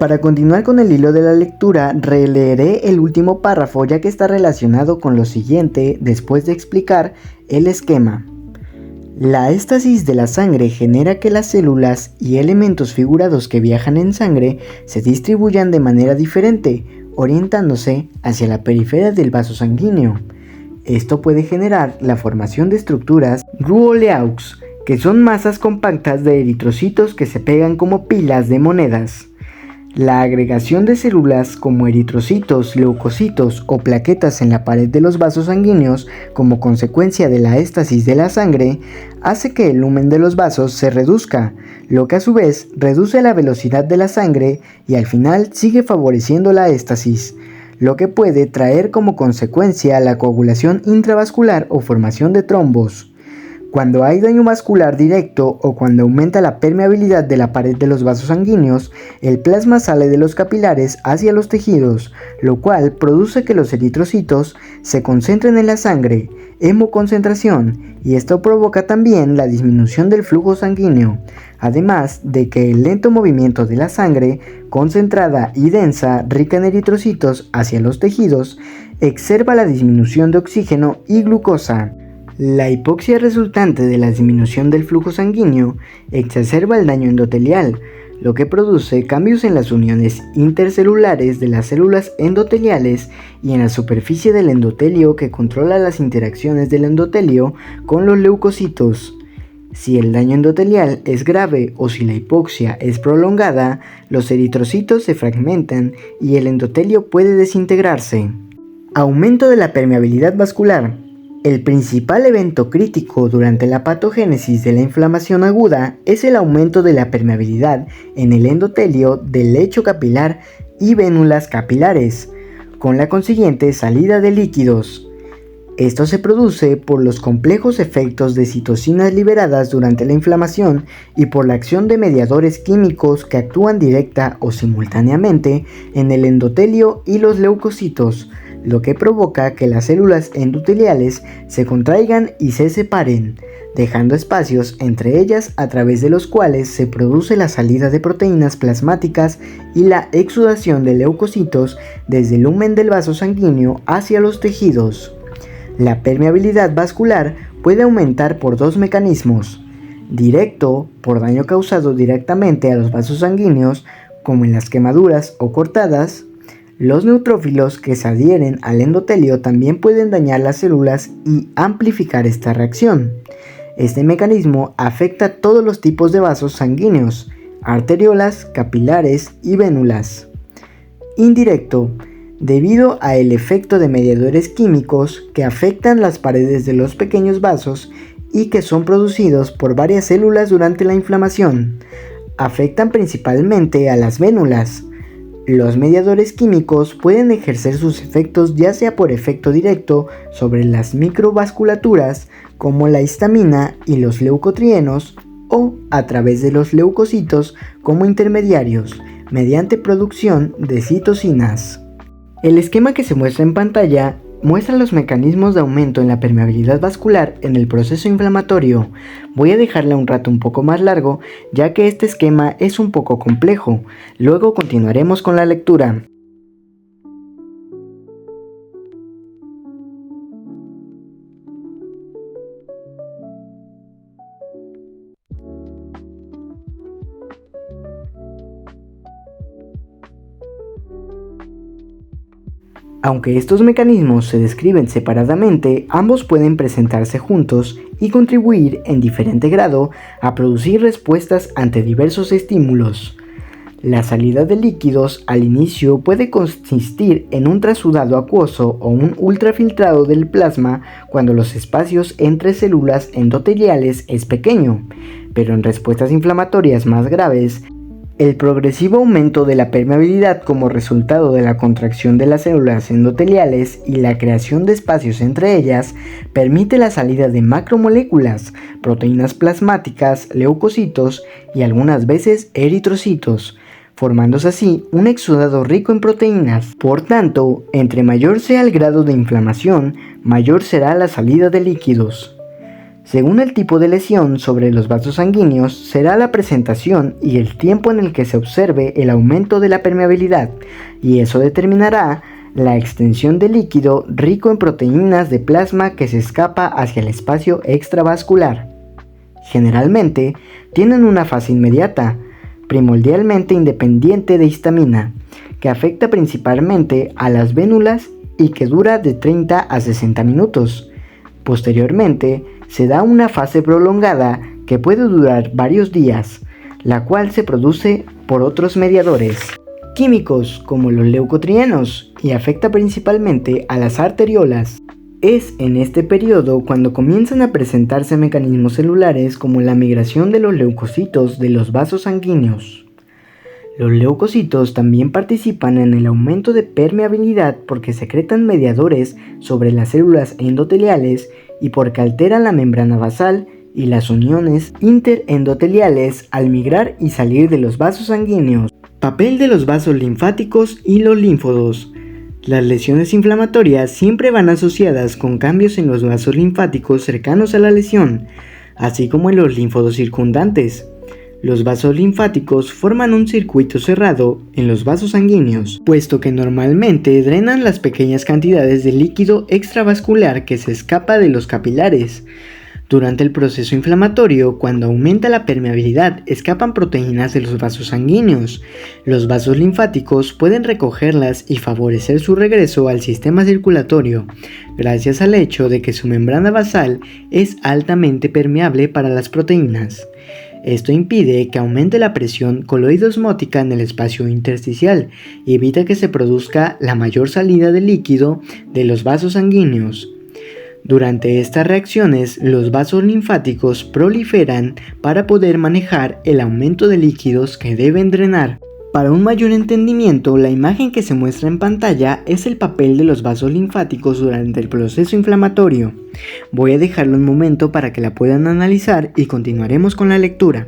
Para continuar con el hilo de la lectura, releeré el último párrafo ya que está relacionado con lo siguiente después de explicar el esquema. La éstasis de la sangre genera que las células y elementos figurados que viajan en sangre se distribuyan de manera diferente, orientándose hacia la periferia del vaso sanguíneo. Esto puede generar la formación de estructuras Rouleaux que son masas compactas de eritrocitos que se pegan como pilas de monedas. La agregación de células como eritrocitos, leucocitos o plaquetas en la pared de los vasos sanguíneos como consecuencia de la éstasis de la sangre hace que el lumen de los vasos se reduzca, lo que a su vez reduce la velocidad de la sangre y al final sigue favoreciendo la éstasis, lo que puede traer como consecuencia la coagulación intravascular o formación de trombos. Cuando hay daño vascular directo o cuando aumenta la permeabilidad de la pared de los vasos sanguíneos, el plasma sale de los capilares hacia los tejidos, lo cual produce que los eritrocitos se concentren en la sangre, hemoconcentración, y esto provoca también la disminución del flujo sanguíneo, además de que el lento movimiento de la sangre, concentrada y densa, rica en eritrocitos hacia los tejidos, exacerba la disminución de oxígeno y glucosa. La hipoxia resultante de la disminución del flujo sanguíneo exacerba el daño endotelial, lo que produce cambios en las uniones intercelulares de las células endoteliales y en la superficie del endotelio que controla las interacciones del endotelio con los leucocitos. Si el daño endotelial es grave o si la hipoxia es prolongada, los eritrocitos se fragmentan y el endotelio puede desintegrarse. Aumento de la permeabilidad vascular. El principal evento crítico durante la patogénesis de la inflamación aguda es el aumento de la permeabilidad en el endotelio del lecho capilar y vénulas capilares, con la consiguiente salida de líquidos. Esto se produce por los complejos efectos de citocinas liberadas durante la inflamación y por la acción de mediadores químicos que actúan directa o simultáneamente en el endotelio y los leucocitos, lo que provoca que las células endoteliales se contraigan y se separen, dejando espacios entre ellas a través de los cuales se produce la salida de proteínas plasmáticas y la exudación de leucocitos desde el lumen del vaso sanguíneo hacia los tejidos. La permeabilidad vascular puede aumentar por dos mecanismos: directo, por daño causado directamente a los vasos sanguíneos, como en las quemaduras o cortadas. Los neutrófilos que se adhieren al endotelio también pueden dañar las células y amplificar esta reacción. Este mecanismo afecta a todos los tipos de vasos sanguíneos, arteriolas, capilares y vénulas. Indirecto, debido a el efecto de mediadores químicos que afectan las paredes de los pequeños vasos y que son producidos por varias células durante la inflamación. Afectan principalmente a las vénulas. Los mediadores químicos pueden ejercer sus efectos ya sea por efecto directo sobre las microvasculaturas como la histamina y los leucotrienos o a través de los leucocitos como intermediarios mediante producción de citocinas. El esquema que se muestra en pantalla muestra los mecanismos de aumento en la permeabilidad vascular en el proceso inflamatorio. Voy a dejarle un rato un poco más largo, ya que este esquema es un poco complejo. Luego continuaremos con la lectura. Aunque estos mecanismos se describen separadamente, ambos pueden presentarse juntos y contribuir en diferente grado a producir respuestas ante diversos estímulos. La salida de líquidos al inicio puede consistir en un trasudado acuoso o un ultrafiltrado del plasma cuando los espacios entre células endoteliales es pequeño, pero en respuestas inflamatorias más graves, el progresivo aumento de la permeabilidad como resultado de la contracción de las células endoteliales y la creación de espacios entre ellas permite la salida de macromoléculas, proteínas plasmáticas, leucocitos y algunas veces eritrocitos, formándose así un exudado rico en proteínas. Por tanto, entre mayor sea el grado de inflamación, mayor será la salida de líquidos. Según el tipo de lesión sobre los vasos sanguíneos, será la presentación y el tiempo en el que se observe el aumento de la permeabilidad, y eso determinará la extensión de líquido rico en proteínas de plasma que se escapa hacia el espacio extravascular. Generalmente, tienen una fase inmediata, primordialmente independiente de histamina, que afecta principalmente a las vénulas y que dura de 30 a 60 minutos. Posteriormente, se da una fase prolongada que puede durar varios días, la cual se produce por otros mediadores químicos como los leucotrienos y afecta principalmente a las arteriolas. Es en este periodo cuando comienzan a presentarse mecanismos celulares como la migración de los leucocitos de los vasos sanguíneos. Los leucocitos también participan en el aumento de permeabilidad porque secretan mediadores sobre las células endoteliales y porque alteran la membrana basal y las uniones interendoteliales al migrar y salir de los vasos sanguíneos. Papel de los vasos linfáticos y los linfodos. Las lesiones inflamatorias siempre van asociadas con cambios en los vasos linfáticos cercanos a la lesión, así como en los linfodos circundantes. Los vasos linfáticos forman un circuito cerrado en los vasos sanguíneos, puesto que normalmente drenan las pequeñas cantidades de líquido extravascular que se escapa de los capilares. Durante el proceso inflamatorio, cuando aumenta la permeabilidad, escapan proteínas de los vasos sanguíneos. Los vasos linfáticos pueden recogerlas y favorecer su regreso al sistema circulatorio, gracias al hecho de que su membrana basal es altamente permeable para las proteínas. Esto impide que aumente la presión coloidosmótica en el espacio intersticial y evita que se produzca la mayor salida de líquido de los vasos sanguíneos. Durante estas reacciones, los vasos linfáticos proliferan para poder manejar el aumento de líquidos que deben drenar. Para un mayor entendimiento, la imagen que se muestra en pantalla es el papel de los vasos linfáticos durante el proceso inflamatorio. Voy a dejarlo un momento para que la puedan analizar y continuaremos con la lectura.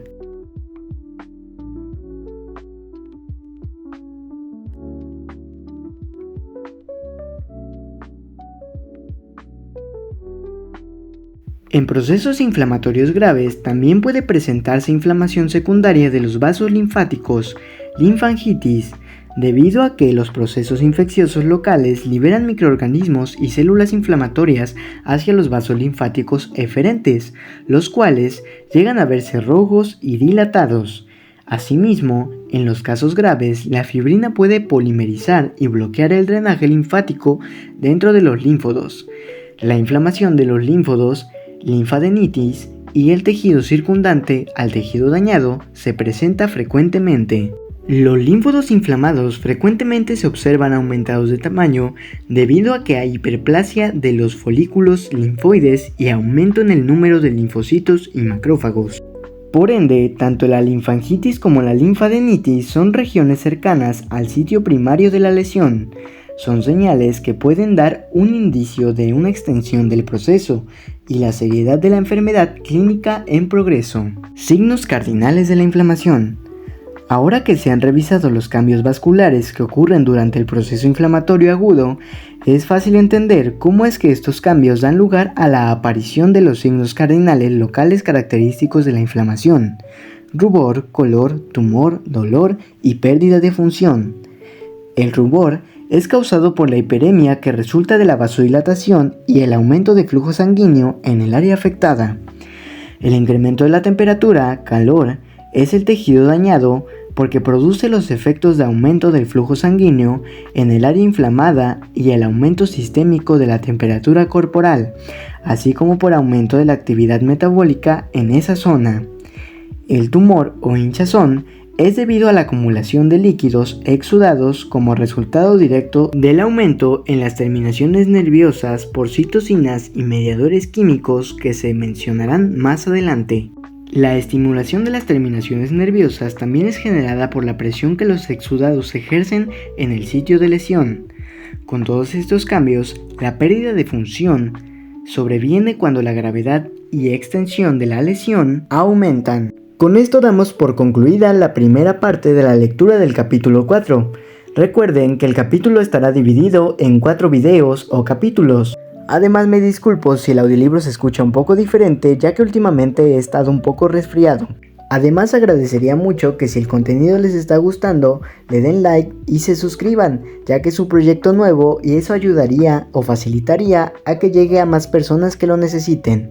En procesos inflamatorios graves también puede presentarse inflamación secundaria de los vasos linfáticos, linfangitis, debido a que los procesos infecciosos locales liberan microorganismos y células inflamatorias hacia los vasos linfáticos eferentes, los cuales llegan a verse rojos y dilatados. Asimismo, en los casos graves, la fibrina puede polimerizar y bloquear el drenaje linfático dentro de los linfodos. La inflamación de los linfodos, linfadenitis y el tejido circundante al tejido dañado se presenta frecuentemente. Los linfodos inflamados frecuentemente se observan aumentados de tamaño debido a que hay hiperplasia de los folículos linfoides y aumento en el número de linfocitos y macrófagos. Por ende, tanto la linfangitis como la linfadenitis son regiones cercanas al sitio primario de la lesión. Son señales que pueden dar un indicio de una extensión del proceso y la seriedad de la enfermedad clínica en progreso. Signos cardinales de la inflamación. Ahora que se han revisado los cambios vasculares que ocurren durante el proceso inflamatorio agudo, es fácil entender cómo es que estos cambios dan lugar a la aparición de los signos cardinales locales característicos de la inflamación: rubor, color, tumor, dolor y pérdida de función. El rubor es causado por la hiperemia que resulta de la vasodilatación y el aumento de flujo sanguíneo en el área afectada. El incremento de la temperatura, calor, es el tejido dañado porque produce los efectos de aumento del flujo sanguíneo en el área inflamada y el aumento sistémico de la temperatura corporal, así como por aumento de la actividad metabólica en esa zona. El tumor o hinchazón es debido a la acumulación de líquidos exudados como resultado directo del aumento en las terminaciones nerviosas por citocinas y mediadores químicos que se mencionarán más adelante. La estimulación de las terminaciones nerviosas también es generada por la presión que los exudados ejercen en el sitio de lesión. Con todos estos cambios, la pérdida de función sobreviene cuando la gravedad y extensión de la lesión aumentan. Con esto damos por concluida la primera parte de la lectura del capítulo 4. Recuerden que el capítulo estará dividido en 4 videos o capítulos. Además, me disculpo si el audiolibro se escucha un poco diferente, ya que últimamente he estado un poco resfriado. Además, agradecería mucho que si el contenido les está gustando, le den like y se suscriban, ya que es un proyecto nuevo y eso ayudaría o facilitaría a que llegue a más personas que lo necesiten.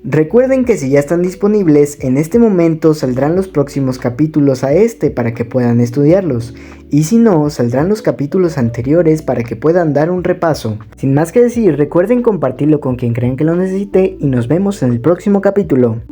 Recuerden que si ya están disponibles, en este momento saldrán los próximos capítulos a para que puedan estudiarlos, y si no, saldrán los capítulos anteriores para que puedan dar un repaso. Sin más que decir, recuerden compartirlo con quien crean que lo necesite y nos vemos en el próximo capítulo.